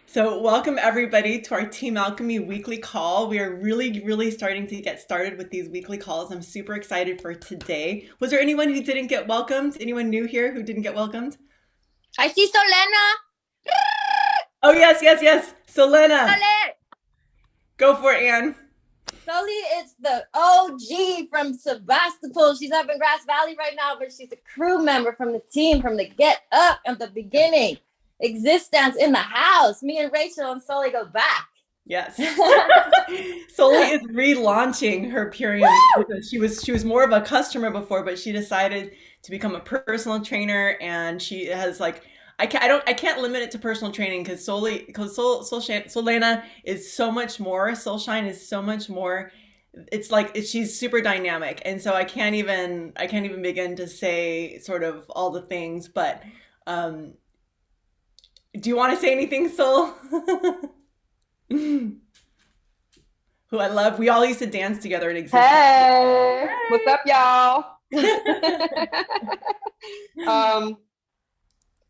So, welcome everybody to our Team Alchemy weekly call. We are really starting to get started with these weekly calls. I'm super excited for today. Was there anyone who didn't get welcomed? Anyone new here who didn't get welcomed? I see Solana. Oh, yes. Selena, Sole. go for it, Anne. Sully is the OG from Sebastopol. She's up in Grass Valley right now, but she's a crew member from the team from the get up at the beginning. Existence in the house. Me and Rachel and Sully go back. Yes. Soli is relaunching her Purium business. She was more of a customer before, but she decided to become a personal trainer, and she has like I can't limit it to personal training because Solena is so much more. Soulshine is so much more. She's super dynamic, and so I can't even begin to say sort of all the things. But um, do you want to say anything, Sol? Who I love. We all used to dance together in existence. Hey, what's up, y'all? um,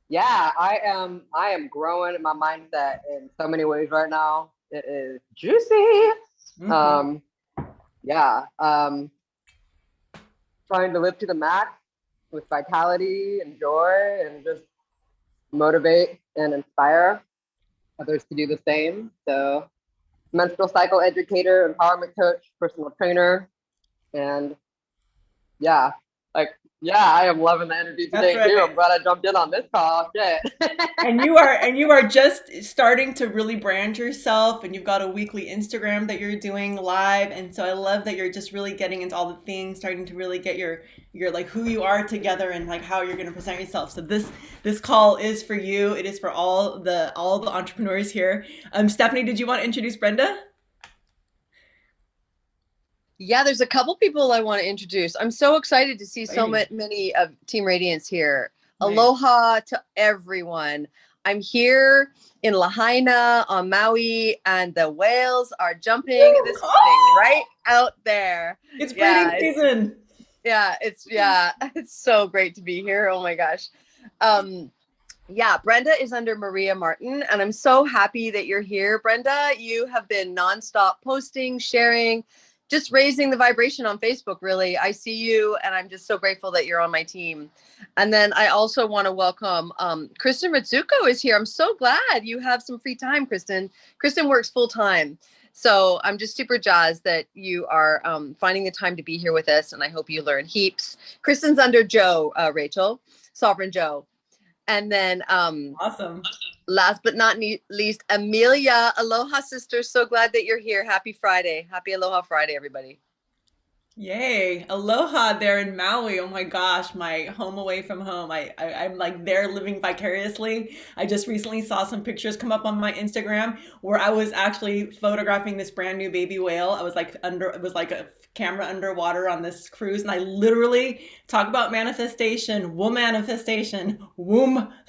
yeah, I am growing my mindset in so many ways right now. It is juicy. Hmm. Um, yeah, trying to live to the max with vitality and joy and just motivate and inspire others to do the same. So, menstrual cycle educator, empowerment coach, personal trainer, and yeah, like yeah, I am loving the energy That's today too. right. I'm glad I jumped in on this call. Shit. And you are just starting to really brand yourself, and you've got a weekly Instagram that you're doing live. And so I love that you're just really getting into all the things, starting to really get your like who you are together and like how you're going to present yourself. So this call is for you. It is for all the entrepreneurs here. Stephanie, did you want to introduce Brenda? Yeah, there's a couple people I want to introduce. I'm so excited to see so Exciting. many of Team Radiance here. Nice. Aloha to everyone. I'm here in Lahaina on Maui, and the whales are jumping Woo! this morning Oh, right out there. it's breeding Yeah, season. it's so great to be here. Oh my gosh. Um, yeah, Brenda is under Maria Martin, and I'm so happy that you're here. Brenda, you have been nonstop posting, sharing, just raising the vibration on Facebook, really. I see you, and I'm just so grateful that you're on my team. And then I also want to welcome Kristen Ritsuko is here. I'm so glad you have some free time, Kristen. Kristen works full time. So I'm just super jazzed that you are finding the time to be here with us, and I hope you learn heaps. Kristen's under Joe, Rachel, Sovereign Joe. And then Awesome. last but not least, Amelia. Aloha, sister. So glad that you're here. Happy Friday. Happy Aloha Friday, everybody. Yay. Aloha there in Maui. Oh my gosh, my home away from home. I'm like there living vicariously. I just recently saw some pictures come up on my Instagram where I was actually photographing this brand new baby whale. I was like it was like a camera underwater on this cruise, and I literally talk about womb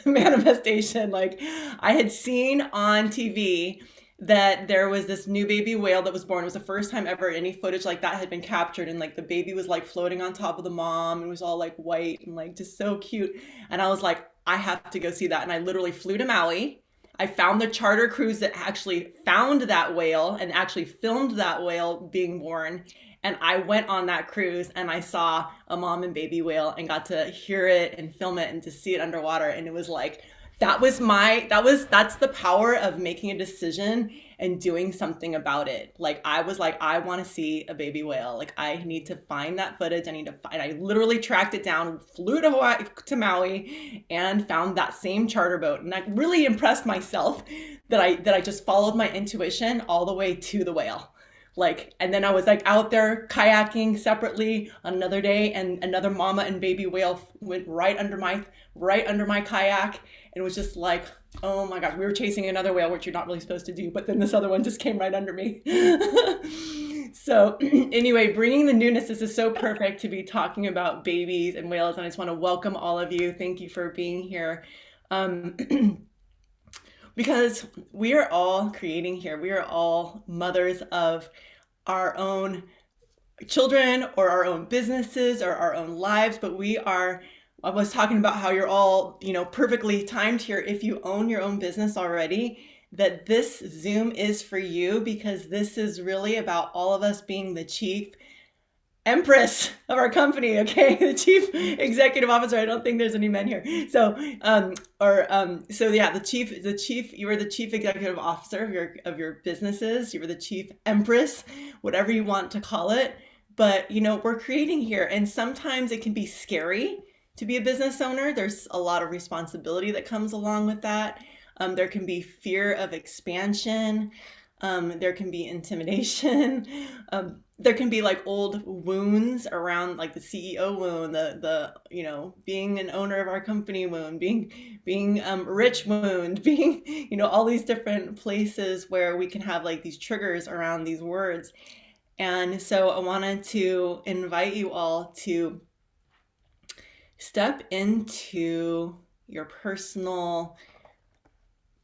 manifestation. Like I had seen on TV that there was this new baby whale that was born. It was the first time ever any footage like that had been captured, and like the baby was like floating on top of the mom and was all like white and like just so cute. And I was like, I have to go see that. And I literally flew to Maui. I found the charter cruise that actually found that whale and actually filmed that whale being born. And I went on that cruise and I saw a mom and baby whale and got to hear it and film it and to see it underwater. And it was like, that's the power of making a decision and doing something about it. Like I was like, I want to see a baby whale. Like I need to find that footage. I literally tracked it down, flew to Hawaii, to Maui, and found that same charter boat. And I really impressed myself that I just followed my intuition all the way to the whale. Like, and then I was like out there kayaking separately on another day, and another mama and baby whale went right under my kayak, and it was just like, oh my gosh, we were chasing another whale, which you're not really supposed to do, but then this other one just came right under me. So anyway, bringing the newness, this is so perfect to be talking about babies and whales, and I just want to welcome all of you. Thank you for being here. Um, because we are all creating here. We are all mothers of our own children or our own businesses or our own lives, but I was talking about how you're all, perfectly timed here if you own your own business already. that this Zoom is for you, because this is really about all of us being the chief empress of our company, okay? The chief executive officer. I don't think there's any men here. So, so yeah, the chief, you are the chief executive officer of your businesses. You are the chief empress, whatever you want to call it. But, you know, we're creating here, and sometimes it can be scary to be a business owner. There's a lot of responsibility that comes along with that. There can be fear of expansion. There can be intimidation. There can be like old wounds around, like the CEO wound, the you know, being an owner of our company wound, being rich wound, being, you know, all these different places where we can have like these triggers around these words. And so I wanted to invite you all to step into your personal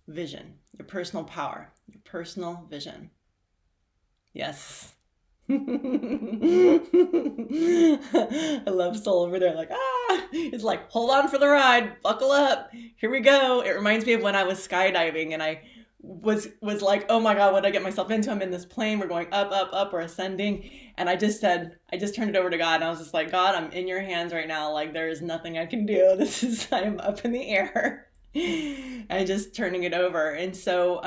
vision, your personal power, your personal vision. Yes. I love Soul over there, like, it's like, hold on for the ride, buckle up, here we go. It reminds me of when I was skydiving and I was like, oh my God, what did I get myself into? I'm in this plane, we're going up, up, up, we're ascending. And I just turned it over to God, and I was just like, God, I'm in your hands right now. Like, there is nothing I can do. I'm up in the air. And just turning it over. And so,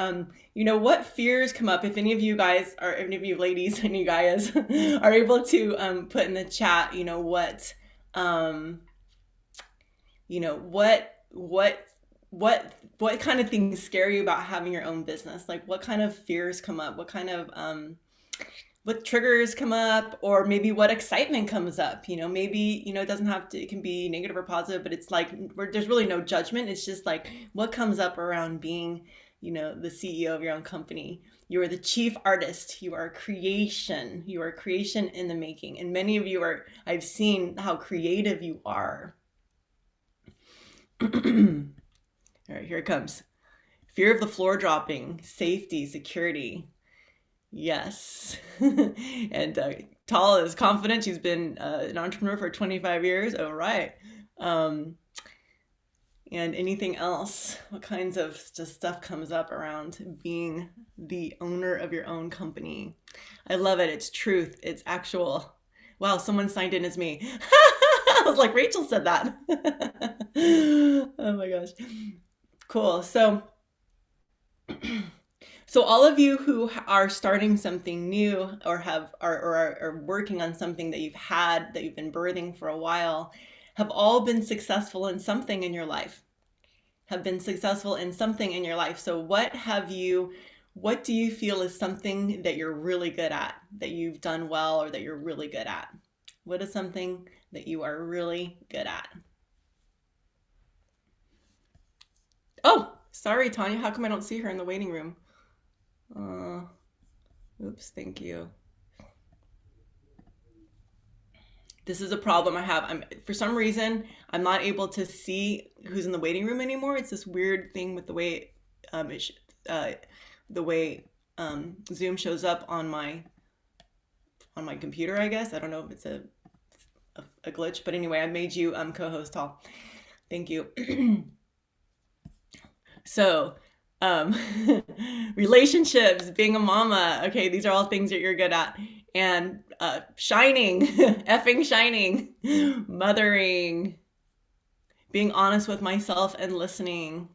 you know, what fears come up, if any of you guys, or any of you ladies and you guys are able to put in the chat, you know, what kind of things scare you about having your own business? Like, what kind of fears come up? What kind of what triggers come up, or maybe what excitement comes up? You know, maybe, you know, it doesn't have to, it can be negative or positive, but it's like, there's really no judgment. It's just like, what comes up around being, you know, the CEO of your own company. You are the chief artist. You are creation. You are creation in the making. And many of you are, I've seen how creative you are. All right, here it comes. Fear of the floor dropping, safety, security. Yes. And Tala is confident. She's been an entrepreneur for 25 years. Oh, right. And anything else? What kinds of just stuff comes up around being the owner of your own company? I love it. It's truth. It's actual. Wow, someone signed in as me. I was like, Rachel said that. Oh my gosh. Cool. So all of you who are starting something new, or are working on something that you've been birthing for a while, have all been successful in something in your life. So what do you feel is something that you're really good at, that you've done well, or that you're really good at? What is something that you are really good at? Oh, sorry, Tanya. How come I don't see her in the waiting room? Oops, thank you. This is a problem I have. For some reason, I'm not able to see who's in the waiting room anymore. It's this weird thing with the way Zoom shows up on my computer, I guess. I don't know if it's a glitch, but anyway, I made you co-host, Tal. Thank you. So, relationships, being a mama. Okay, these are all things that you're good at. And shining, effing shining, mothering, being honest with myself and listening.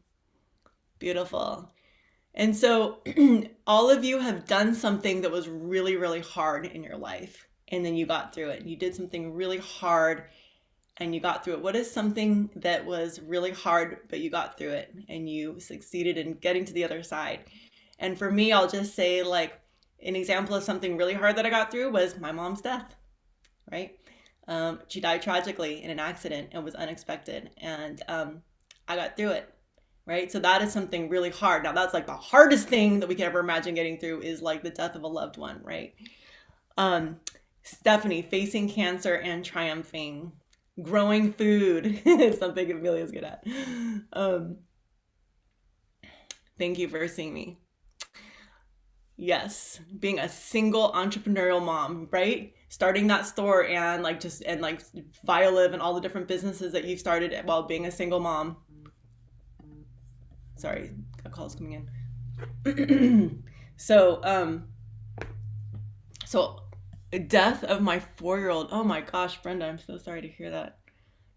Beautiful. And so all of you have done something that was really, really hard in your life, and then you got through it. You did something really hard and you got through it. What is something that was really hard, but you got through it and you succeeded in getting to the other side? And for me, I'll just say, like, an example of something really hard that I got through was my mom's death, right? She died tragically in an accident. It was unexpected. And I got through it, right? So that is something really hard. Now, that's like the hardest thing that we can ever imagine getting through, is like the death of a loved one, right? Stephanie, facing cancer and triumphing. Growing food is something Amelia's good at. Thank you for seeing me. Yes, being a single entrepreneurial mom, right? Starting that store and Violive and all the different businesses that you started while being a single mom. Sorry, a call's coming in. So, so death of my 4-year-old. Oh my gosh, Brenda, I'm so sorry to hear that.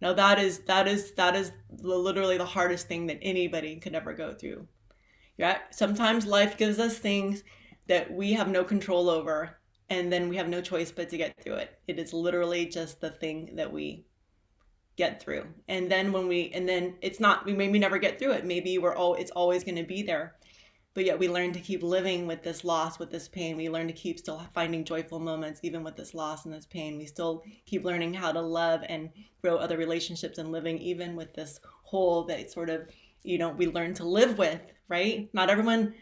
No, that is literally the hardest thing that anybody could ever go through. Yeah, sometimes life gives us things that we have no control over, and then we have no choice but to get through it. It is literally just the thing that we get through. And then it's not, we maybe never get through it. Maybe it's always going to be there. But yet we learn to keep living with this loss, with this pain. We learn to keep still finding joyful moments, even with this loss and this pain. We still keep learning how to love and grow other relationships and living even with this hole that sort of, we learn to live with, right? Not everyone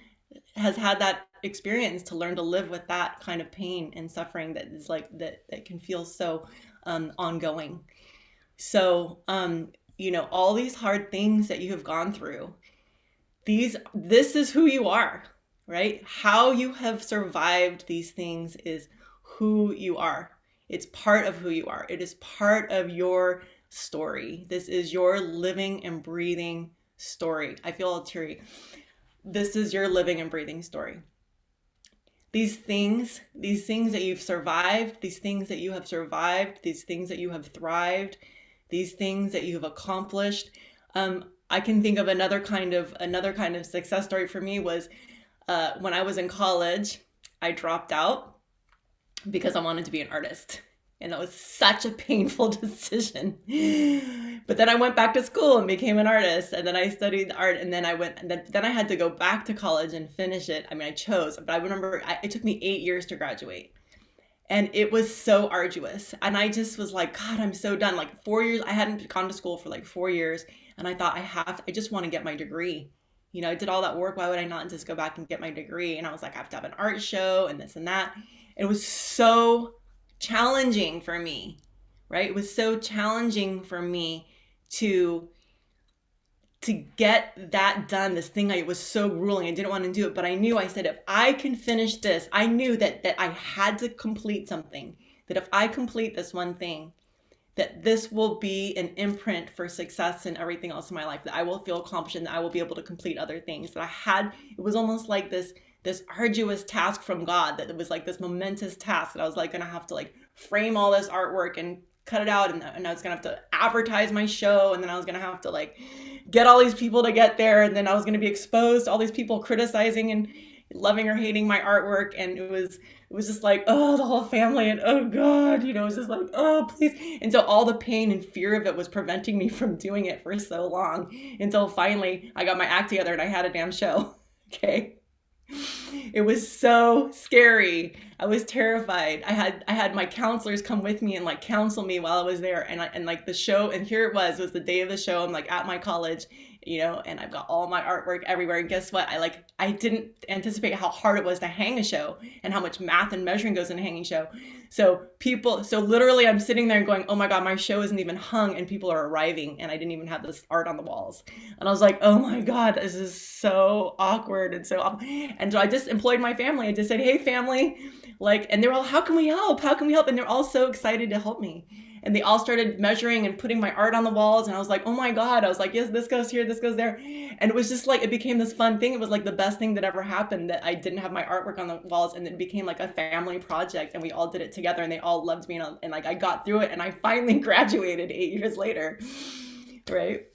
has had that experience to learn to live with that kind of pain and suffering that is like that can feel so ongoing. So, all these hard things that you have gone through, this is who you are, right? How you have survived these things is who you are. It's part of who you are. It is part of your story. This is your living and breathing story. I feel all teary. This is your living and breathing story. These things that you've survived, these things that you have survived, these things that you have thrived, these things that you have accomplished. I can think of another kind of success story for me was when I was in college, I dropped out because I wanted to be an artist. And that was such a painful decision. But then I went back to school and became an artist. And then I studied art. And then then I had to go back to college and finish it. I mean, I chose, but I remember it took me 8 years to graduate. And it was so arduous. And I just was like, God, I'm so done. Like 4 years, I hadn't gone to school for like 4 years. And I thought I just want to get my degree. I did all that work. Why would I not just go back and get my degree? And I was like, I have to have an art show and this and that. It was so challenging for me, right? It was so challenging for me to get that done, this thing. It was so grueling. I didn't want to do it, but I knew, I said, if I can finish this, I knew that I had to complete something, that if I complete this one thing, that this will be an imprint for success in everything else in my life, that I will feel accomplished and that I will be able to complete other things. That it was almost like this arduous task from God, that it was like this momentous task that I was like going to have to like frame all this artwork and cut it out. And I was going to have to advertise my show. And then I was going to have to like get all these people to get there. And then I was going to be exposed to all these people criticizing and loving or hating my artwork. And it was just like, oh, the whole family, and oh God, it was just like, oh, please. And so all the pain and fear of it was preventing me from doing it for so long, until finally I got my act together and I had a damn show. Okay. It was so scary. I was terrified. I had my counselors come with me and like counsel me while I was there. And like the show, and here it was the day of the show. I'm like at my college, and I've got all my artwork everywhere. And guess what? I didn't anticipate how hard it was to hang a show and how much math and measuring goes into hanging a show. So literally I'm sitting there going, oh my God, my show isn't even hung and people are arriving and I didn't even have this art on the walls. And I was like, oh my God, this is so awkward. And so I just employed my family. I just said, hey family, and they're all, how can we help? How can we help? And they're all so excited to help me. And they all started measuring and putting my art on the walls. And I was like, oh my God. I was like, yes, this goes here, this goes there. And it was just like, it became this fun thing. It was like the best thing that ever happened, that I didn't have my artwork on the walls. And it became like a family project. And we all did it together and they all loved me. And like, I got through it and I finally graduated 8 years later. Right.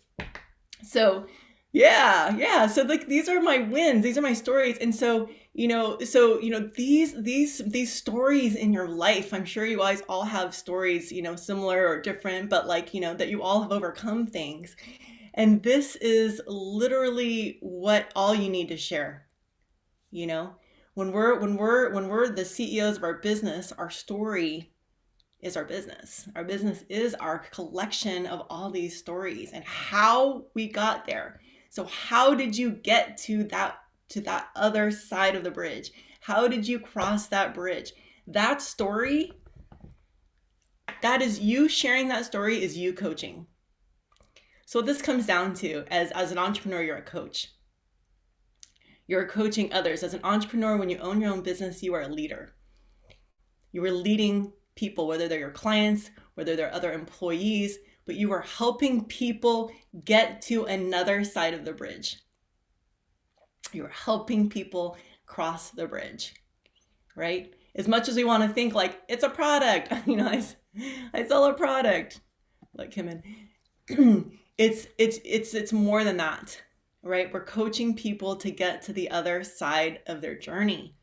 So yeah. So like, these are my wins. These are my stories. And so, these stories in your life, I'm sure you guys all have stories, similar or different, but like, that you all have overcome things. And this is literally what all you need to share. When we're the CEOs of our business, our story is our business. Our business is our collection of all these stories and how we got there. So how did you get to that other side of the bridge? How did you cross that bridge? That story, that is you sharing that story, is you coaching. So what this comes down to, as an entrepreneur, you're a coach. You're coaching others. As an entrepreneur, when you own your own business, you are a leader. You are leading people, whether they're your clients, whether they're other employees, but you are helping people get to another side of the bridge. You're helping people cross the bridge, right? As much as we want to think like it's a product, I sell a product, like Kim in. It's more than that, right? We're coaching people to get to the other side of their journey.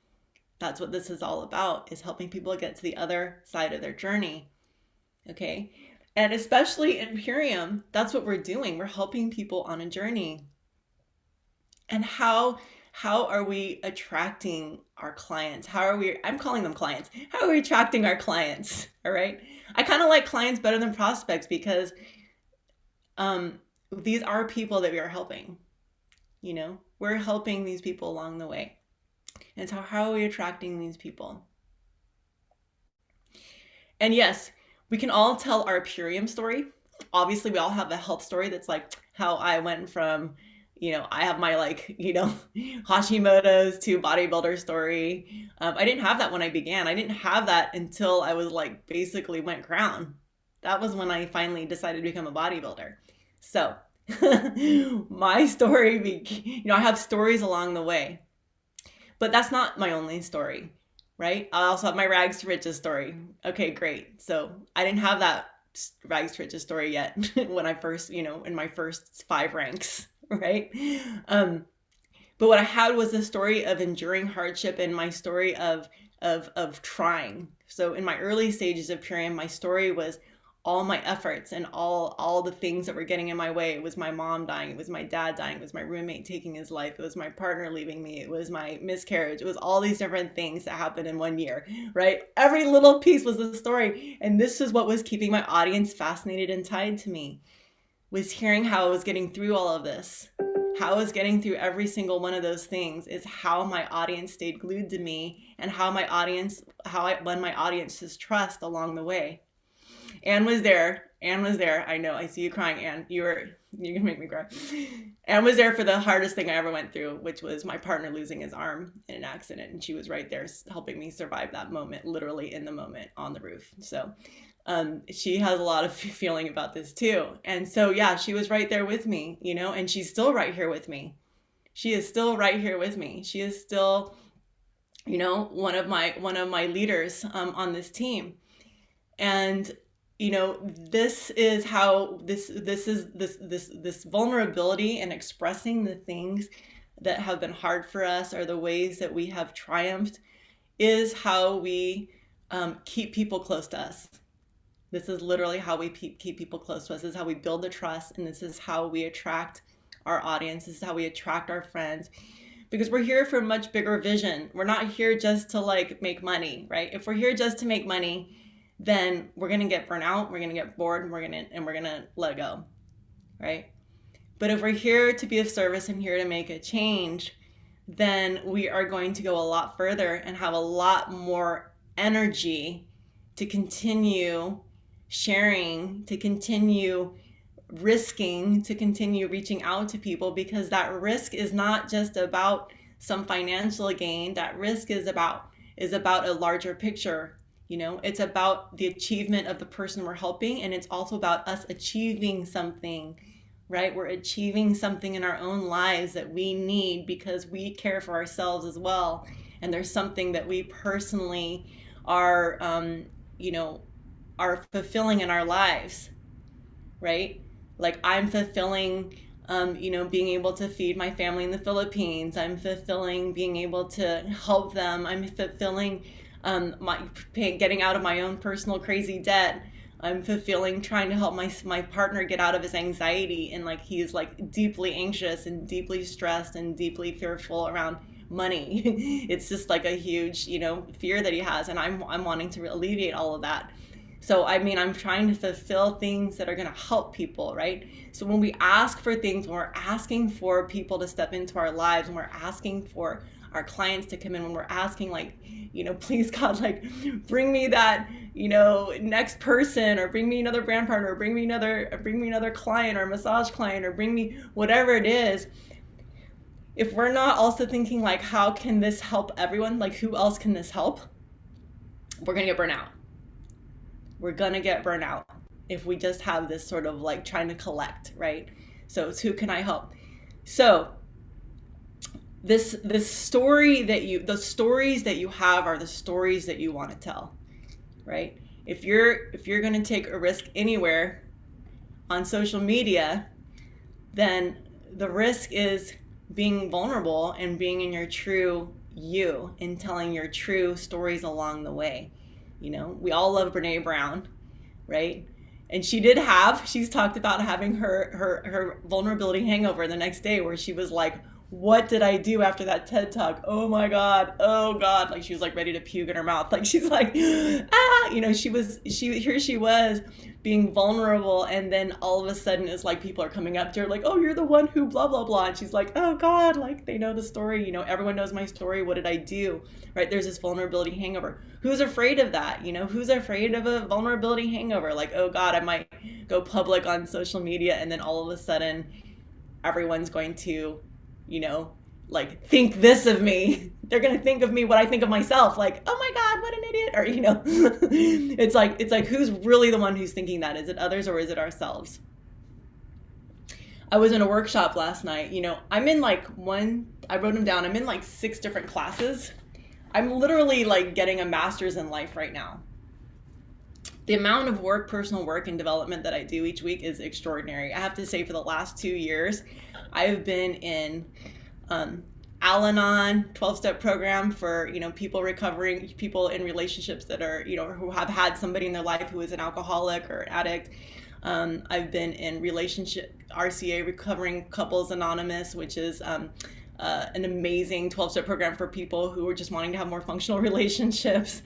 That's what this is all about, is helping people get to the other side of their journey. Okay. And especially in Imperium, that's what we're doing. We're helping people on a journey. And how are we attracting our clients? I'm calling them clients. How are we attracting our clients? All right. I kind of like clients better than prospects because these are people that we are helping. We're helping these people along the way. And so how are we attracting these people? And yes, we can all tell our Purium story. Obviously, we all have a health story that's like how I went from, I have my Hashimoto's to bodybuilder story. I didn't have that when I began. I didn't have that until I was basically went crown. That was when I finally decided to become a bodybuilder. So my story, I have stories along the way, but that's not my only story. Right? I also have my rags to riches story. Okay, great. So I didn't have that rags to riches story yet when I first, in my first 5 ranks, right? But what I had was a story of enduring hardship and my story of trying. So in my early stages of Purium, my story was all my efforts and all the things that were getting in my way. It was my mom dying. It was my dad dying. It was my roommate taking his life. It was my partner leaving me. It was my miscarriage. It was all these different things that happened in one year, right? Every little piece was the story. And this is what was keeping my audience fascinated and tied to me, was hearing how I was getting through all of this. How I was getting through every single one of those things is how my audience stayed glued to me and how I won my audience's trust along the way. Anne was there. I know, I see you crying, Anne. You're gonna make me cry. Anne was there for the hardest thing I ever went through, which was my partner losing his arm in an accident. And she was right there helping me survive that moment, literally in the moment on the roof. So she has a lot of feeling about this too. And so, yeah, she was right there with me, and she's still right here with me. She is still right here with me. She is still, one of my leaders on this team. And this is how this vulnerability and expressing the things that have been hard for us, or the ways that we have triumphed, is how we keep people close to us. This is literally how we keep people close to us. This is how we build the trust, and this is how we attract our audience. This is how we attract our friends, because we're here for a much bigger vision. We're not here just to make money, right? If we're here just to make money, then we're going to get burnt out, we're going to get bored, and we're going to let it go, right? But if we're here to be of service and here to make a change, then we are going to go a lot further and have a lot more energy to continue sharing, to continue risking, to continue reaching out to people, because that risk is not just about some financial gain. That risk is about a larger picture. It's about the achievement of the person we're helping, and it's also about us achieving something, right? We're achieving something in our own lives that we need because we care for ourselves as well. And there's something that we personally are, are fulfilling in our lives, right? Like I'm fulfilling, being able to feed my family in the Philippines. I'm fulfilling being able to help them. I'm fulfilling getting out of my own personal crazy debt. I'm fulfilling trying to help my partner get out of his anxiety, and he's deeply anxious and deeply stressed and deeply fearful around money. It's just a huge, fear that he has, and I'm wanting to alleviate all of that. So I'm trying to fulfill things that are going to help people, right? So when we ask for things, when we're asking for people to step into our lives, when we're asking for our clients to come in, when we're asking please God, bring me that, next person, or bring me another brand partner, or bring me another client or massage client, or bring me whatever it is. If we're not also thinking how can this help everyone? Who else can this help? We're going to get burnt out. We're going to get burnt out if we just have this sort of trying to collect, right? So it's who can I help? So this story that the stories that you have are the stories that you want to tell, right? If you're going to take a risk anywhere on social media, then the risk is being vulnerable and being in your true you and telling your true stories along the way. You know, we all love Brene Brown, right? And she's talked about having her vulnerability hangover the next day, where she was like, what did I do after that TED talk? Oh my God. Oh God. Like she was like ready to puke in her mouth. Like she's like, ah, you know, here she was being vulnerable. And then all of a sudden it's like people are coming up to her like, oh, you're the one who blah, blah, blah. And she's like, oh God, like they know the story. You know, everyone knows my story. What did I do? Right? There's this vulnerability hangover. Who's afraid of that? You know, who's afraid of a vulnerability hangover? Like, oh God, I might go public on social media. And then all of a sudden everyone's going to, you know, like think this of me. They're going to think of me what I think of myself. Like, oh my God, what an idiot. Or, you know, it's like who's really the one who's thinking that? Is it others or is it ourselves? I was in a workshop last night. You know, I wrote them down. I'm in like 6 different classes. I'm literally like getting a master's in life right now. The amount of work, personal work and development that I do each week is extraordinary. I have to say, for the last 2 years, I've been in Al-Anon 12-step program for, you know, people in relationships that are, you know, who have had somebody in their life who is an alcoholic or an addict. I've been in relationship RCA, Recovering Couples Anonymous, which is an amazing 12-step program for people who are just wanting to have more functional relationships.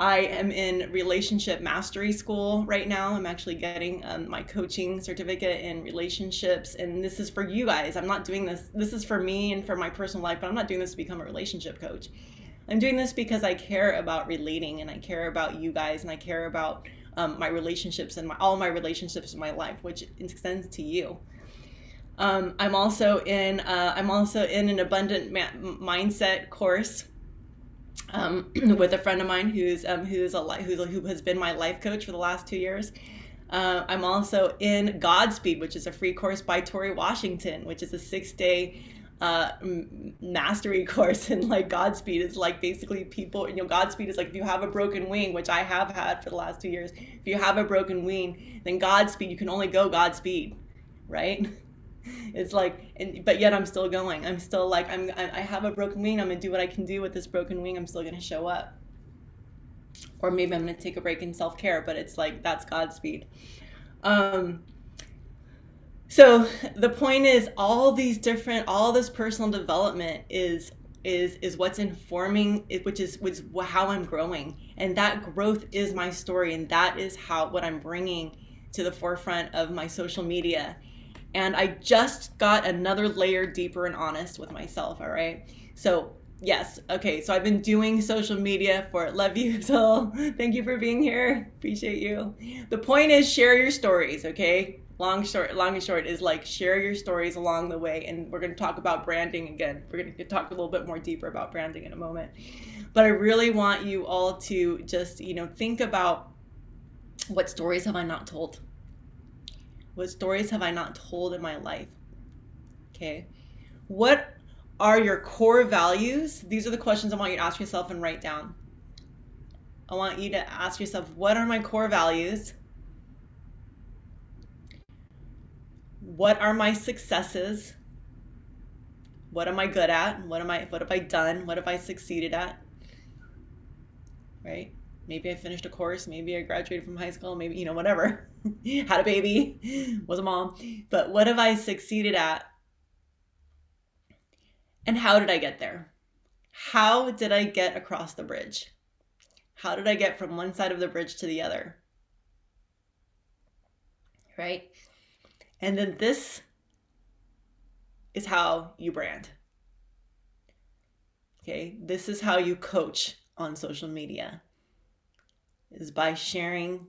I am in relationship mastery school right now. I'm actually getting my coaching certificate in relationships. And this is for you guys. I'm not doing this. This is for me and for my personal life, but I'm not doing this to become a relationship coach. I'm doing this because I care about relating, and I care about you guys, and I care about my relationships and all my relationships in my life, which extends to you. I'm also in an abundant mindset course with a friend of mine who has been my life coach for the last 2 years. I'm also in Godspeed, which is a free course by Tori Washington, which is a 6-day mastery course. And like Godspeed is like basically people, you know, Godspeed is like if you have a broken wing, which I have had for the last 2 years. If you have a broken wing, then Godspeed, you can only go Godspeed, right? It's like, but yet I'm still going. I'm still like, I have a broken wing. I'm gonna do what I can do with this broken wing. I'm still gonna show up. Or maybe I'm gonna take a break in self-care, but it's like, that's Godspeed. So the point is, all this personal development is what's informing it, which is how I'm growing. And that growth is my story. And that is what I'm bringing to the forefront of my social media. And I just got another layer deeper and honest with myself, all right? So, yes, okay, so I've been doing social media love you, so thank you for being here, appreciate you. The point is, share your stories, okay? Long and short is like, share your stories along the way, and we're gonna talk about branding again. We're gonna talk a little bit more deeper about branding in a moment. But I really want you all to just, you know, think about, what stories have I not told? What stories have I not told in my life? Okay. What are your core values? These are the questions I want you to ask yourself and write down. I want you to ask yourself, what are my core values? What are my successes? What am I good at? What have I done? What have I succeeded at? Right? Maybe I finished a course, maybe I graduated from high school, maybe, you know, whatever. Had a baby, was a mom. But what have I succeeded at? And how did I get there? How did I get across the bridge? How did I get from one side of the bridge to the other? Right? And then this is how you brand. Okay? This is how you coach on social media, is by sharing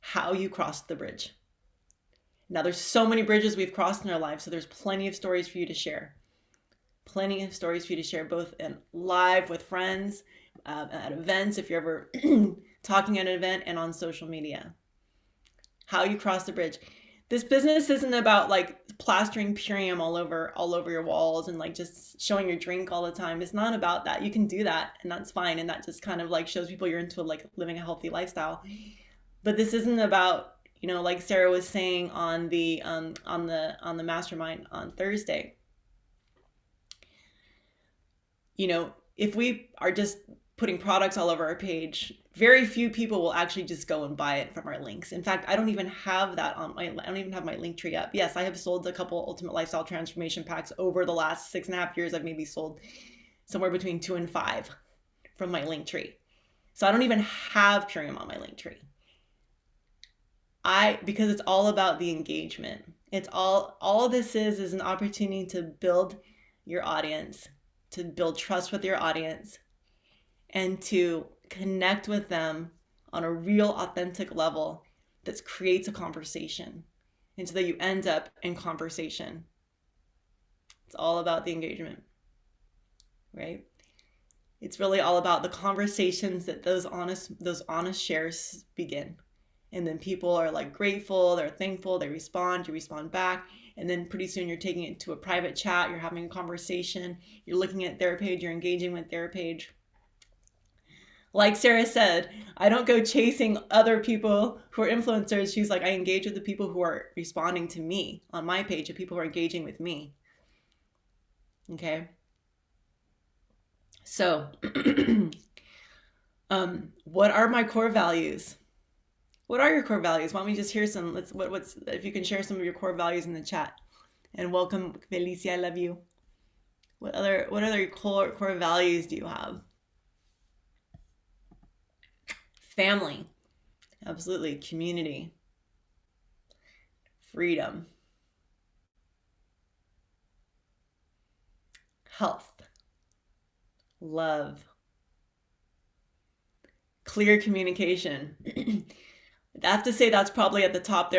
how you crossed the bridge. Now, there's so many bridges we've crossed in our lives, so there's plenty of stories for you to share. Plenty of stories for you to share, both in live with friends, at events, if you're ever talking at an event, and on social media. How you cross the bridge. This business isn't about like plastering Purium all over your walls and like just showing your drink all the time. It's not about that. You can do that and that's fine, and that just kind of like shows people you're into like living a healthy lifestyle. But this isn't about, you know, like Sarah was saying on the mastermind on Thursday. You know, if we are just putting products all over our page, very few people will actually just go and buy it from our links. In fact, I don't even have that on my, I don't even have my link tree up. Yes, I have sold a couple Ultimate Lifestyle Transformation packs over the last 6.5 years. I've maybe sold somewhere between 2 and 5 from my link tree. So I don't even have Purium on my link tree. Because it's all about the engagement. It's all this is an opportunity to build your audience, to build trust with your audience, and to connect with them on a real authentic level that creates a conversation, and so that you end up in conversation. It's all about the engagement, right? It's really all about the conversations that those honest shares begin. And then people are like grateful, they're thankful, they respond, you respond back. And then pretty soon you're taking it to a private chat, you're having a conversation, you're looking at their page, you're engaging with their page. Like Sarah said, I don't go chasing other people who are influencers. She's like, I engage with the people who are responding to me on my page, the people who are engaging with me. Okay. So, what are my core values? What are your core values? Why don't we just hear some? What's if you can share some of your core values in the chat. And welcome, Felicia. I love you. What other core values do you have? Family, absolutely. Community, freedom, health, love, clear communication. I have to say that's probably at the top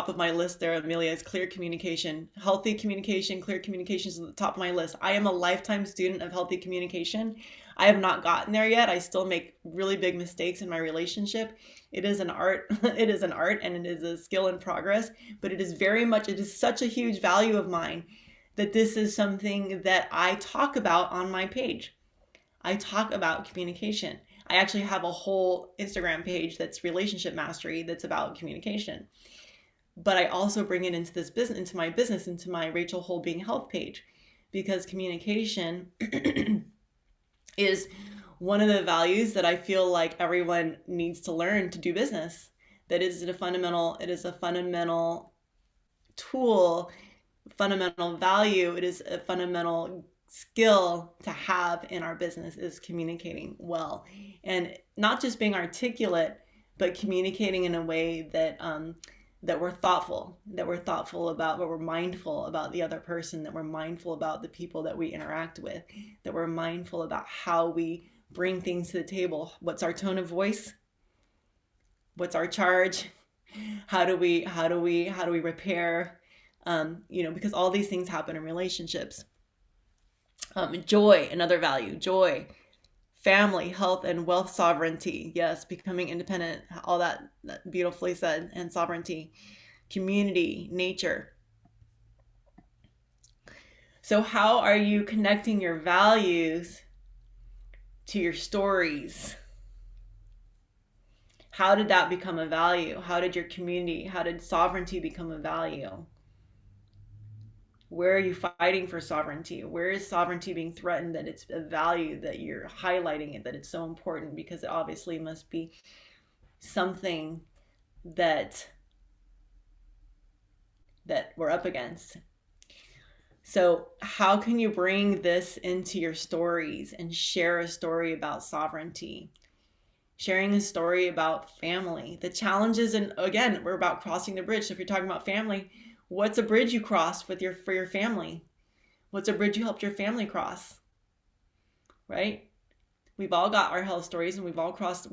of my list there, Amelia, is clear communication. Healthy communication, clear communication is at the top of my list. I am a lifetime student of healthy communication. I have not gotten there yet. I still make really big mistakes in my relationship. It is an art. It is an art, and it is a skill in progress, but it is such a huge value of mine that this is something that I talk about on my page. I talk about communication. I actually have a whole Instagram page that's relationship mastery that's about communication. But I also bring it into this business, into my Rachel Whole Being Health page, because communication is one of the values that I feel like everyone needs to learn to do business. It is a fundamental tool, fundamental value. It is a fundamental skill to have in our business, is communicating well, and not just being articulate, but communicating in a way that that we're thoughtful about, that we're mindful about the other person, that we're mindful about the people that we interact with, that we're mindful about how we bring things to the table. What's our tone of voice? What's our charge? How do we repair? Because all these things happen in relationships. Joy, another value, joy, family, health, and wealth sovereignty. Yes, becoming independent, all that beautifully said, and sovereignty, community, nature. So how are you connecting your values to your stories? How did that become a value? How did your community, how did sovereignty become a value? Where are you fighting for sovereignty? Where is sovereignty being threatened, that it's a value, that you're highlighting it, that it's so important? Because it obviously must be something that we're up against. So how can you bring this into your stories and share a story about sovereignty? Sharing a story about family, the challenges, and again, we're about crossing the bridge. So if you're talking about family, what's a bridge you crossed for your family? What's a bridge you helped your family cross? Right? We've all got our health stories, and we are crossing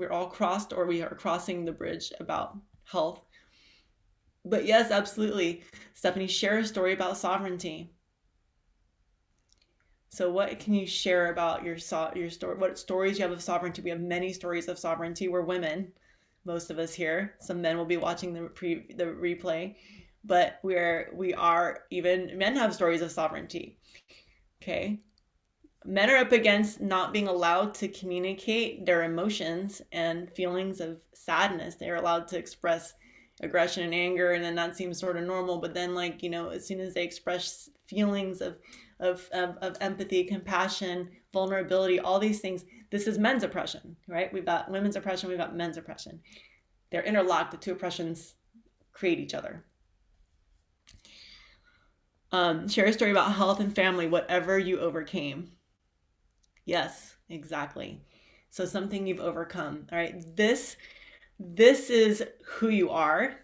the bridge about health. But yes, absolutely. Stephanie, share a story about sovereignty. So what can you share about your story? What stories you have of sovereignty? We have many stories of sovereignty. We're women, most of us here. Some men will be watching the replay. but we are, even men have stories of sovereignty. Okay. Men are up against not being allowed to communicate their emotions and feelings of sadness. They're allowed to express aggression and anger, and then that seems sort of normal. But then, like, you know, as soon as they express feelings of empathy, compassion, vulnerability, all these things, this is men's oppression, right? We've got women's oppression, we've got men's oppression. They're interlocked. The two oppressions create each other. Share a story about health and family, whatever you overcame. Yes, exactly. So something you've overcome. All right. This is who you are.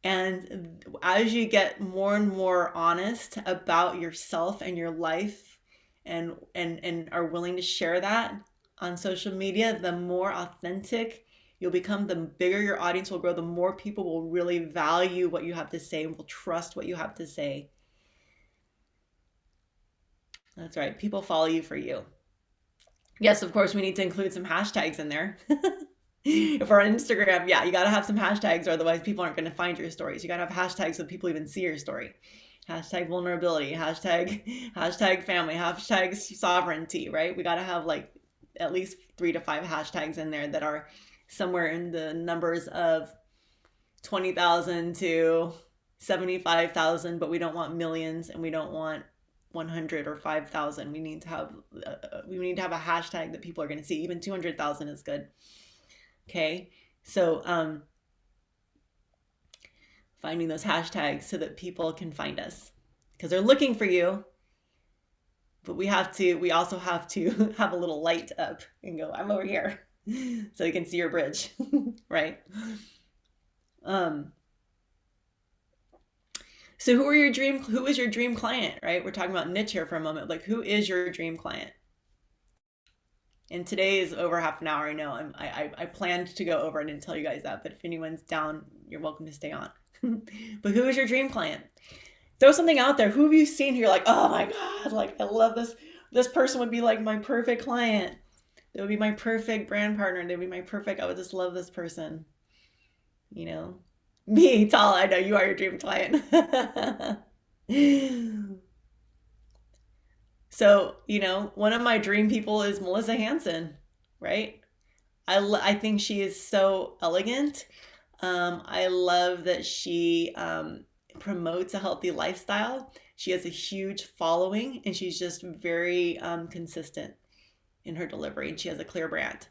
And as you get more and more honest about yourself and your life and are willing to share that on social media, the more authentic you'll become, the bigger your audience will grow, the more people will really value what you have to say and will trust what you have to say. That's right. People follow you for you. Yes, of course, we need to include some hashtags in there. If we're on Instagram, yeah, you got to have some hashtags, or otherwise people aren't going to find your stories. You got to have hashtags so people even see your story. Hashtag vulnerability, hashtag family, hashtag sovereignty, right? We got to have like at least 3 to 5 hashtags in there that are somewhere in the numbers of 20,000 to 75,000, but we don't want millions and we don't want 100 or 5,000. We need to have a hashtag that people are going to see. Even 200,000 is good. Okay, so finding those hashtags so that people can find us because they're looking for you. But we also have to have a little light up and go, I'm over here, so you can see your bridge, right? So who is your dream client, right? We're talking about niche here for a moment. Like, who is your dream client? And today is over half an hour. I know I planned to go over. I didn't tell you guys that, but if anyone's down, you're welcome to stay on. But who is your dream client? Throw something out there. Who have you seen who you're like, oh my God, like I love this. This person would be like my perfect client. They would be my perfect brand partner. They would be my perfect, I would just love this person. You know? Me, Tala, I know you are your dream client. So, you know, one of my dream people is Melissa Hanson, right? I think she is so elegant. I love that she promotes a healthy lifestyle. She has a huge following and she's just very consistent in her delivery, and she has a clear brand.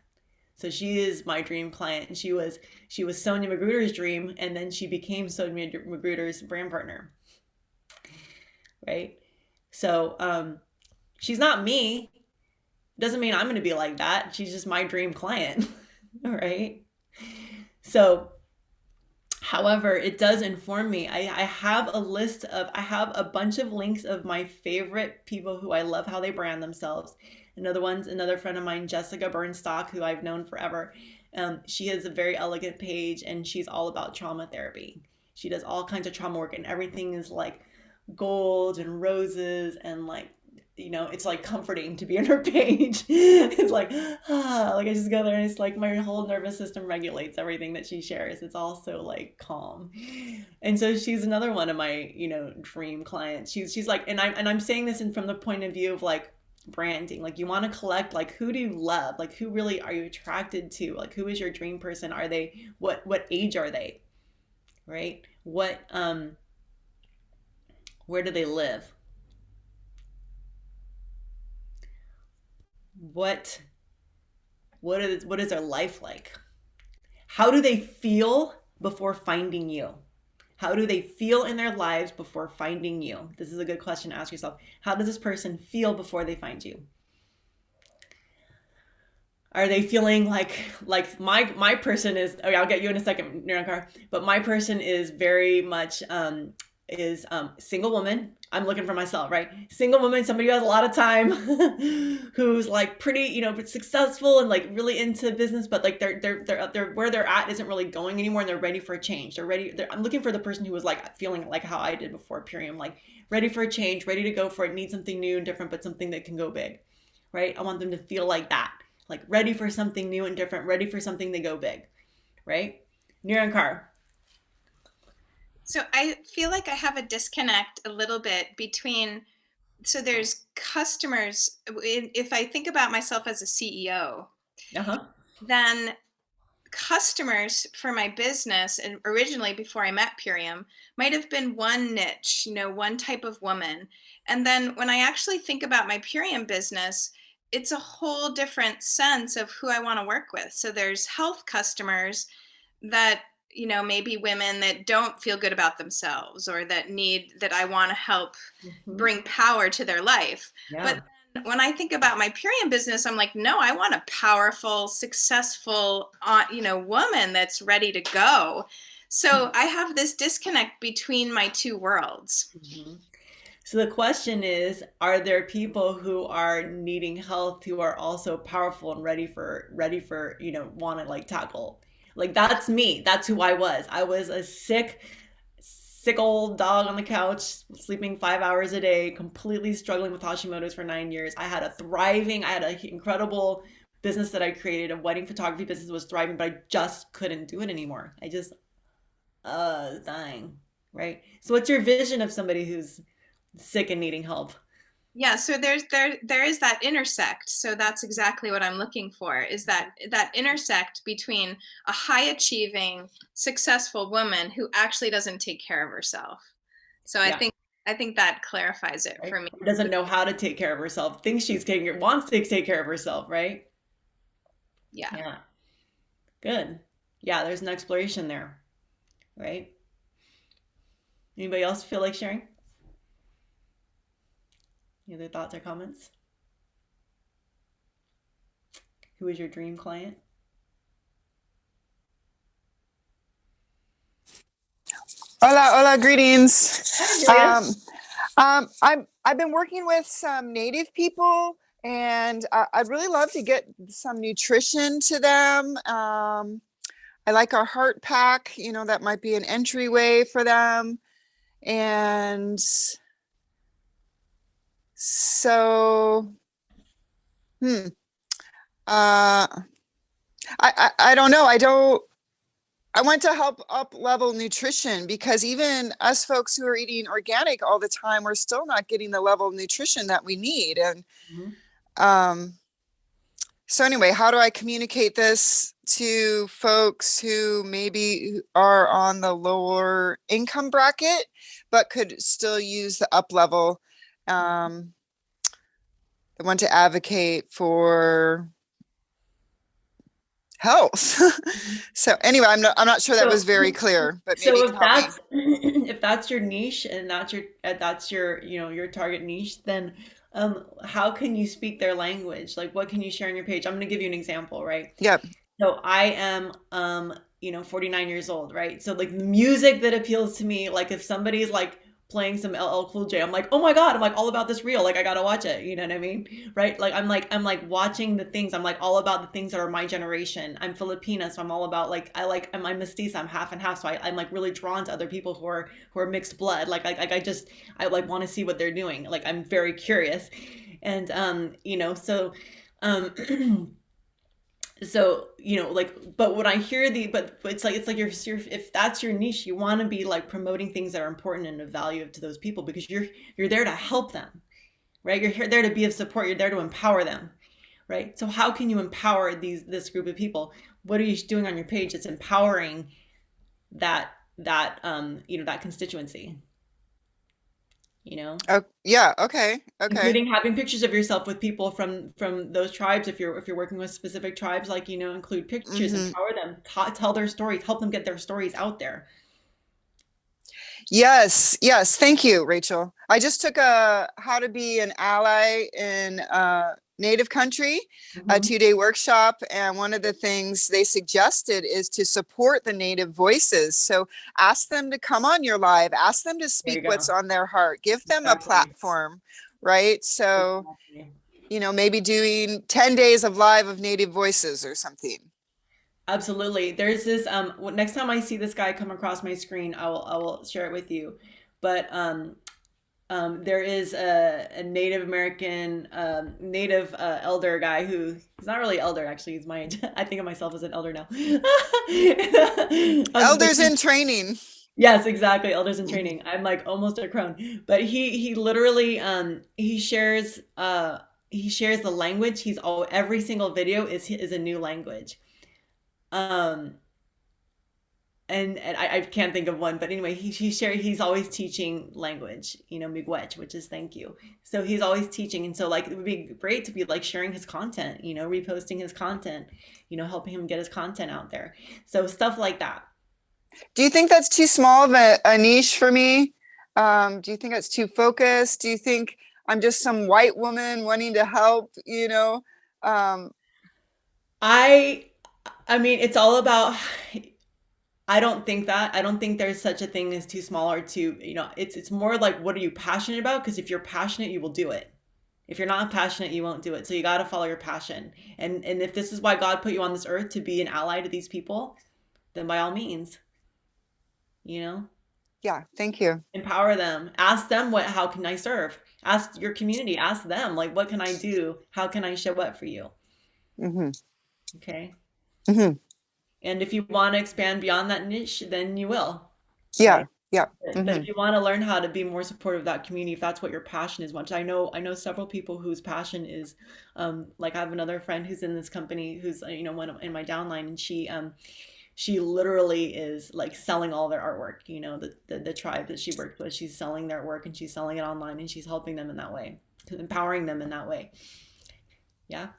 So she is my dream client, and she was Sonia Magruder's dream, and then she became Sonia Magruder's brand partner, right? So she's not me. Doesn't mean I'm going to be like that. She's just my dream client, all right? So, however, it does inform me. I have a bunch of links of my favorite people who I love how they brand themselves. Another friend of mine, Jessica Bernstock, who I've known forever. She has a very elegant page, and she's all about trauma therapy. She does all kinds of trauma work, and everything is like gold and roses, and like, you know, it's like comforting to be on her page. It's like, like I just go there and it's like my whole nervous system regulates everything that she shares. It's also like calm. And so she's another one of my, you know, dream clients. She's like, and I'm saying this from the point of view of like branding. Like, you want to collect, like, who do you love? Like, who really are you attracted to? Like, who is your dream person? Are they, what age are they? Right? Where do they live? What is their life like? How do they feel before finding you? How do they feel in their lives before finding you? This is a good question to ask yourself. How does this person feel before they find you? Are they feeling like my person is, oh yeah, I'll get you in a second, Nirankar, but my person is very much single woman. I'm looking for myself, right? Single woman, somebody who has a lot of time, who's like pretty, you know, but successful and like really into business, but like they're where they're at isn't really going anymore, and they're ready for a change. I'm looking for the person who was like feeling like how I did before Purium, like ready for a change, ready to go for it, need something new and different, but something that can go big, right? I want them to feel like that, like ready for something new and different, ready for something to go big, right? Nirankar. So I feel like I have a disconnect a little bit between, so there's customers. If I think about myself as a CEO, Uh-huh. then customers for my business, and originally before I met Purium, might have been one niche, one type of woman. And then when I actually think about my Purium business, it's a whole different sense of who I want to work with. So there's health customers that, maybe women that don't feel good about themselves, or that I want to help Mhm. bring power to their life. Yeah. But when I think about my Purium business, I'm like, no, I want a powerful, successful, woman that's ready to go. So I have this disconnect between my two worlds. Mhm. So the question is, are there people who are needing health who are also powerful and ready for, want to like tackle? Like that's me. That's who I was. I was a sick old dog on the couch, sleeping 5 hours a day, completely struggling with Hashimoto's for 9 years. I had an incredible business that I created. A wedding photography business was thriving, but I just couldn't do it anymore. I just, was dying. Right. So what's your vision of somebody who's sick and needing help? Yeah, so there is that intersect. So that's exactly what I'm looking for, is that intersect between a high achieving, successful woman who actually doesn't take care of herself. So I Yeah. think I think that clarifies it Right. for me. Doesn't know how to take care of herself, thinks wants to take care of herself, right? Yeah. Yeah. Good. Yeah, there's an exploration there, right? Anybody else feel like sharing? Any other thoughts or comments? Who is your dream client? Hola, hola, greetings. Hi, Julia. I've been working with some Native people, and I'd really love to get some nutrition to them. I like our heart pack, that might be an entryway for them. And so, hmm, uh, I don't know. I want to help up level nutrition, because even us folks who are eating organic all the time, we're still not getting the level of nutrition that we need. And Mhm. um, so anyway, how do I communicate this to folks who maybe are on the lower income bracket, but could still use the up level? I want to advocate for health. So anyway, I'm not sure that was So, very clear, but maybe you so can if help me. that's if that's your niche and that's your your target niche, then how can you speak their language? Like, what can you share on your page? I'm going to give you an example, right? Yep. So I am 49 years old, right? So like the music that appeals to me, like if somebody's like playing some LL Cool J, I'm like, "Oh my God, I'm like all about this reel. Like I got to watch it." You know what I mean? Right? Like I'm like watching the things. I'm like all about the things that are my generation. I'm Filipina, so I'm all about like I'm mestiza, I'm half and half, so I'm like really drawn to other people who are mixed blood. I like want to see what they're doing. Like I'm very curious. And so um so like, but when I hear but it's like if that's your niche, you want to be like promoting things that are important and of value to those people, because you're there to help them, right? There to be of support, you're there to empower them, right? So how can you empower this group of people? What are you doing on your page that's empowering that constituency, you know Oh, yeah. Okay. Okay. including having pictures of yourself with people from those tribes. If you're working with specific tribes, like include pictures, Hmm. empower them, tell their stories, help them get their stories out there. Yes. Yes. Thank you, Rachel. I just took a how to be an ally in Native country, a Mhm. 2-day workshop. And one of the things they suggested is to support the Native voices. So ask them to come on your live, ask them to There speak you what's go. on their heart, give them a Exactly. platform, right? So, Exactly. maybe doing 10 days of live of Native voices or something. Absolutely. There's this next time I see this guy come across my screen, I will share it with you. But there is a Native American, Native elder guy who he's not really elder, actually. He's my age. I think of myself as an elder now. But Elders in training. Yes, exactly. Elders in training. I'm like almost a crone. But he literally he shares the language. He's all every single video is a new language. Um and I can't think of one, but anyway, he's always teaching language, miigwech, which is thank you. So he's always teaching, and so like it would be great to be like sharing his content, reposting his content, helping him get his content out there. So stuff like that. Do you think that's too small of a niche for me? Do you think that's too focused? Do you think I'm just some white woman wanting to help, Um, I I mean, it's all about I don't think that. I don't think there's such a thing as too small or too, it's more like what are you passionate about? Because if you're passionate, you will do it. If you're not passionate, you won't do it. So you got to follow your passion. And if this is why God put you on this earth to be an ally to these people, then by all means, you know, yeah, thank you. empower them. Ask them how can I serve? Ask your community, ask them like what can I do? How can I show up for you? Hmm. Okay? Hmm. And if you want to expand beyond that niche, then you will. Yeah, Right? yeah. But Hmm. if you want to learn how to be more supportive of that community, if that's what your passion is, much I know several people whose passion is, like I have another friend who's in this company who's one in my downline, and she literally is like selling all their artwork. The tribe that she worked with, she's selling their work and she's selling it online and she's helping them in that way, empowering them in that way. Yeah,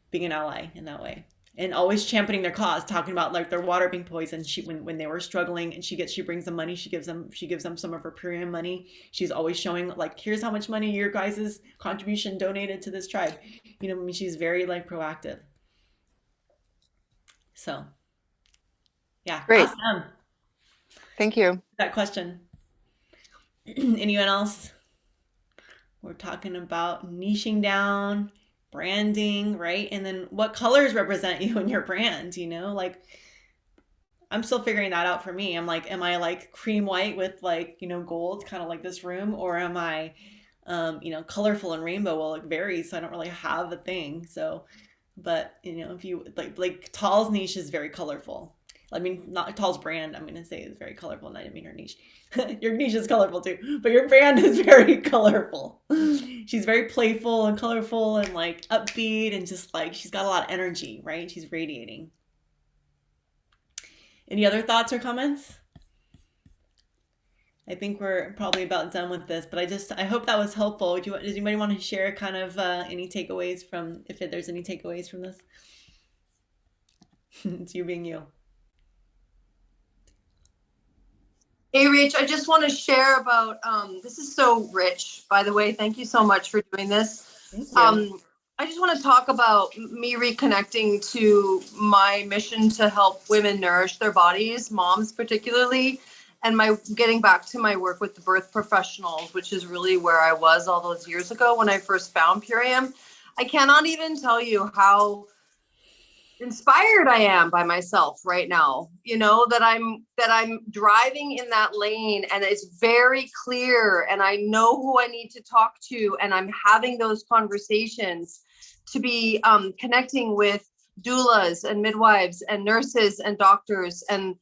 being an ally in that way, and always championing their cause, talking about like their water being poisoned. When they were struggling, and she brings them money. She gives them some of her premium money. She's always showing like, here's how much money your guys' contribution donated to this tribe. I mean, she's very like proactive. So yeah, Great. ask them Thank you. that question. Anyone else? We're talking about niching down, branding, right? And then what colors represent you and your brand, like I'm still figuring that out for me. I'm like, am I like cream white with like, gold, kind of like this room, or am I colorful and rainbow? Well, it varies, so I don't really have a thing. So, but if you like Tall's niche is very colorful. I mean, not Tall's brand, I'm gonna say is very colorful, and I didn't mean her niche. Your niche is colorful too, but your brand is very colorful. She's very playful and colorful and like upbeat and just like she's got a lot of energy, right? She's radiating. Any other thoughts or comments? I think we're probably about done with this, but I hope that was helpful. Does anybody want to share kind of any takeaways if there's any takeaways from this? It's you being you. Hey, Rach, I just want to share about, this is so rich, by the way. Thank you so much for doing this. Thank you. I just want to talk about me reconnecting to my mission to help women nourish their bodies, moms particularly, and my getting back to my work with the birth professionals, which is really where I was all those years ago when I first found Purium. I cannot even tell you how inspired I am by myself right now, that I'm driving in that lane and it's very clear and I know who I need to talk to and I'm having those conversations to be connecting with doulas and midwives and nurses and doctors and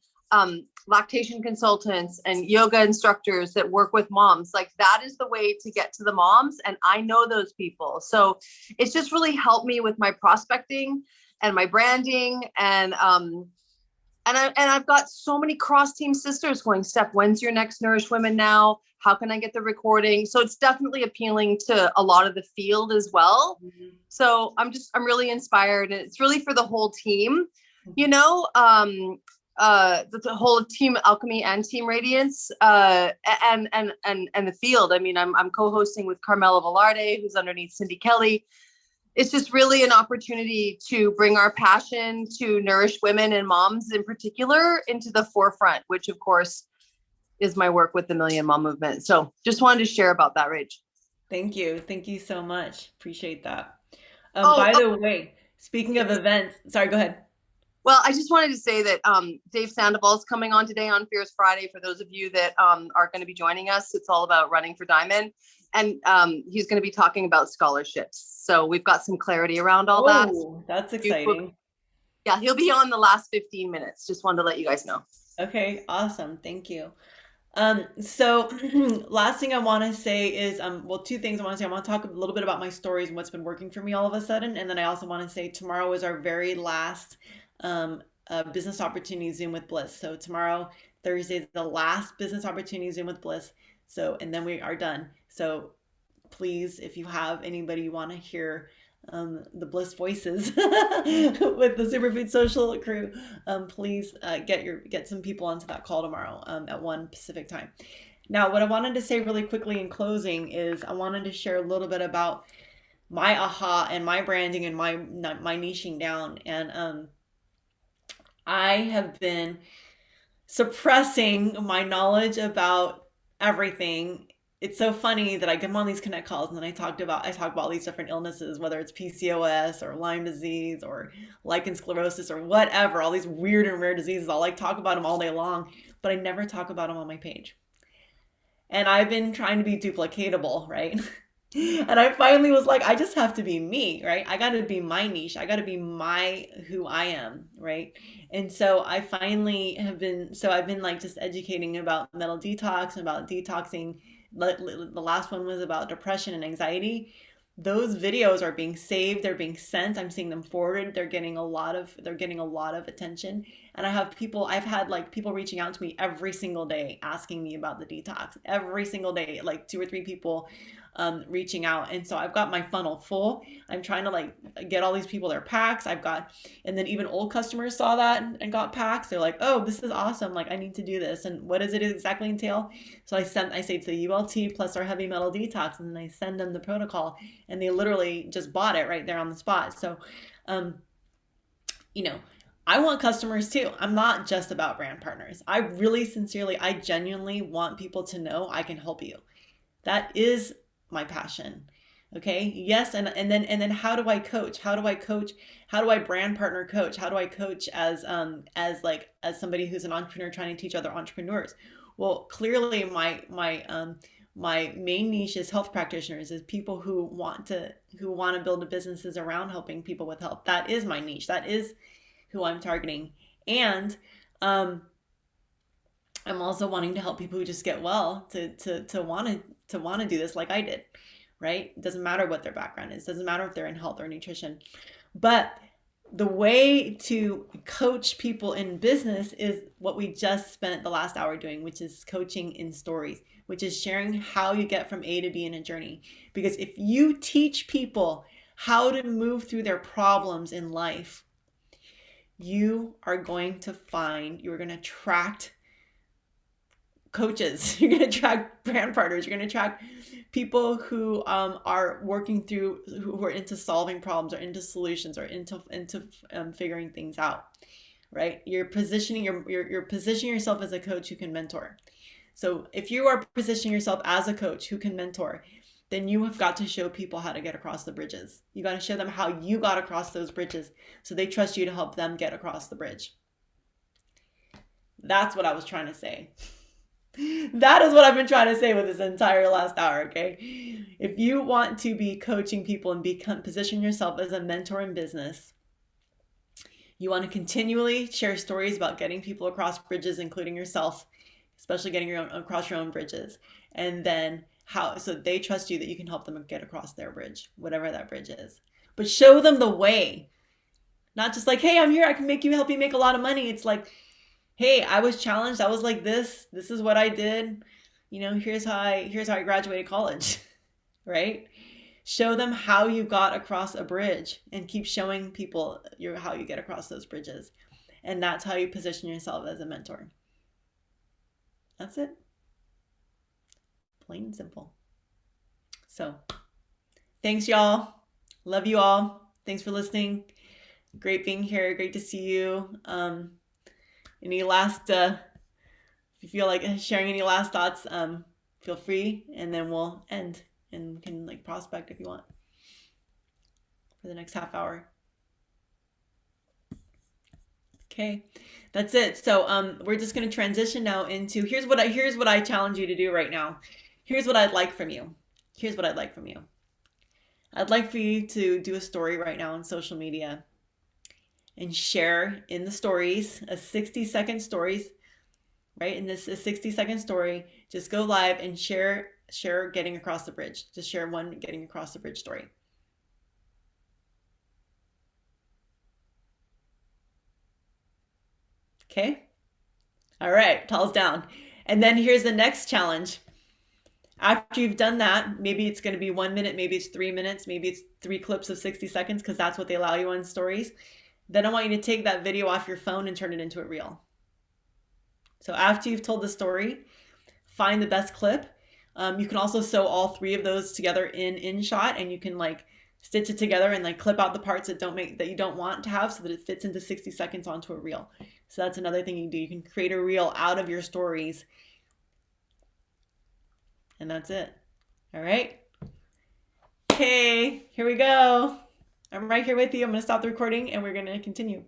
lactation consultants and yoga instructors that work with moms. Like that is the way to get to the moms, and I know those people. So it's just really helped me with my prospecting and my branding, and I've got so many cross team sisters going, Steph, when's your next Nourish Women now? How can I get the recording? So it's definitely appealing to a lot of the field as well. Mm-hmm. So I'm really inspired, and it's really for the whole team, the whole team Alchemy and Team Radiance, and the field. I mean, I'm co-hosting with Carmela Velarde, who's underneath Cindy Kelly. It's just really an opportunity to bring our passion to nourish women and moms in particular into the forefront, which of course is my work with the Million Mom Movement. So just wanted to share about that, Rach. Thank you. Thank you so much. Appreciate that. By the way, speaking of events, sorry, go ahead. Well, I just wanted to say that Dave Sandoval is coming on today on Fierce Friday. For those of you that are going to be joining us, it's all about running for Diamond. And he's going to be talking about scholarships. So we've got some clarity around all that. That's exciting. Yeah, he'll be on the last 15 minutes. Just wanted to let you guys know. Okay, awesome. Thank you. So last thing I want to say is, well, two things I want to say. I want to talk a little bit about my stories and what's been working for me all of a sudden. And then I also want to say tomorrow is our very last um, business opportunity Zoom with Bliss. So tomorrow, Thursday, is the last business opportunity Zoom with Bliss. So, and then we are done. So please, if you have anybody you want to hear the Bliss voices with the Superfood Social crew, please get some people onto that call tomorrow at 1 Pacific time. Now, what I wanted to say really quickly in closing is I wanted to share a little bit about my aha and my branding and my niching down. And I have been suppressing my knowledge about everything. It's so funny that I get on these connect calls and then I talk about all these different illnesses, whether it's PCOS or Lyme disease or lichen sclerosis or whatever, all these weird and rare diseases. I'll like talk about them all day long, but I never talk about them on my page. And I've been trying to be duplicatable, right? And I finally was like, I just have to be me, right? I got to be my niche. I got to be my who I am, right? And so I've been like just educating about mental detox and about detoxing. The last one was about depression and anxiety. Those videos are being saved, they're being sent, I'm seeing them forwarded, they're getting a lot of attention. And I've had like people reaching out to me every single day asking me about the detox. Every single day, like 2 or 3 people reaching out. And so I've got my funnel full. I'm trying to like get all these people their packs. And then even old customers saw that and got packs. They're like, oh, this is awesome. Like I need to do this. And what does it exactly entail? So I say it's the ULT plus our heavy metal detox. And then I send them the protocol and they literally just bought it right there on the spot. So, um, you know, I want customers too. I'm not just about brand partners. I genuinely want people to know I can help you. That is my passion. Okay. Yes. And then how do I coach? How do I coach? How do I brand partner coach? How do I coach as somebody who's an entrepreneur trying to teach other entrepreneurs? Well, clearly my main niche is health practitioners, is people who want to build businesses around helping people with health. That is my niche. That is who I'm targeting. And I'm also wanting to help people who just get well to want to do this like I did, right? It doesn't matter what their background is. It doesn't matter if they're in health or nutrition. But the way to coach people in business is what we just spent the last hour doing, which is coaching in stories, which is sharing how you get from A to B in a journey. Because if you teach people how to move through their problems in life, you are going to attract coaches, you're going to attract brand partners, you're going to attract people who are working through, who are into solving problems or into solutions or into figuring things out, right? You're positioning yourself as a coach who can mentor. So if you are positioning yourself as a coach who can mentor, then you have got to show people how to get across the bridges. You got to show them how you got across those bridges so they trust you to help them get across the bridge. That's what I was trying to say. That is what I've been trying to say with this entire last hour, okay? If you want to be coaching people and position yourself as a mentor in business, you want to continually share stories about getting people across bridges, including yourself, especially getting across your own bridges. And then so they trust you that you can help them get across their bridge, whatever that bridge is. But show them the way. Not just like, hey, I'm here, I can help you make a lot of money. It's like, hey, I was challenged. I was like this. This is what I did. Here's how I graduated college, right? Show them how you got across a bridge and keep showing people how you get across those bridges. And that's how you position yourself as a mentor. That's it. Plain and simple. So, thanks, y'all. Love you all. Thanks for listening. Great being here. Great to see you. Any last, if you feel like sharing any last thoughts, feel free, and then we'll end and can like prospect if you want for the next half hour. Okay, that's it. So we're just going to transition now into here's what I challenge you to do right now. Here's what I'd like from you. I'd like for you to do a story right now on social media and share in the stories, a 60-second stories, right? And this is a 60-second story. Just go live and share getting across the bridge. Just share one getting across the bridge story. Okay. All right, towels down. And then here's the next challenge. After you've done that, maybe it's going to be 1 minute, maybe it's 3 minutes, maybe it's 3 clips of 60 seconds because that's what they allow you on stories. Then I want you to take that video off your phone and turn it into a reel. So after you've told the story, find the best clip. You can also sew all 3 of those together in InShot, and you can like stitch it together and like clip out the parts that you don't want to have so that it fits into 60 seconds onto a reel. So that's another thing you can do. You can create a reel out of your stories. And that's it. All right. Okay, here we go. I'm right here with you. I'm going to stop the recording and we're going to continue.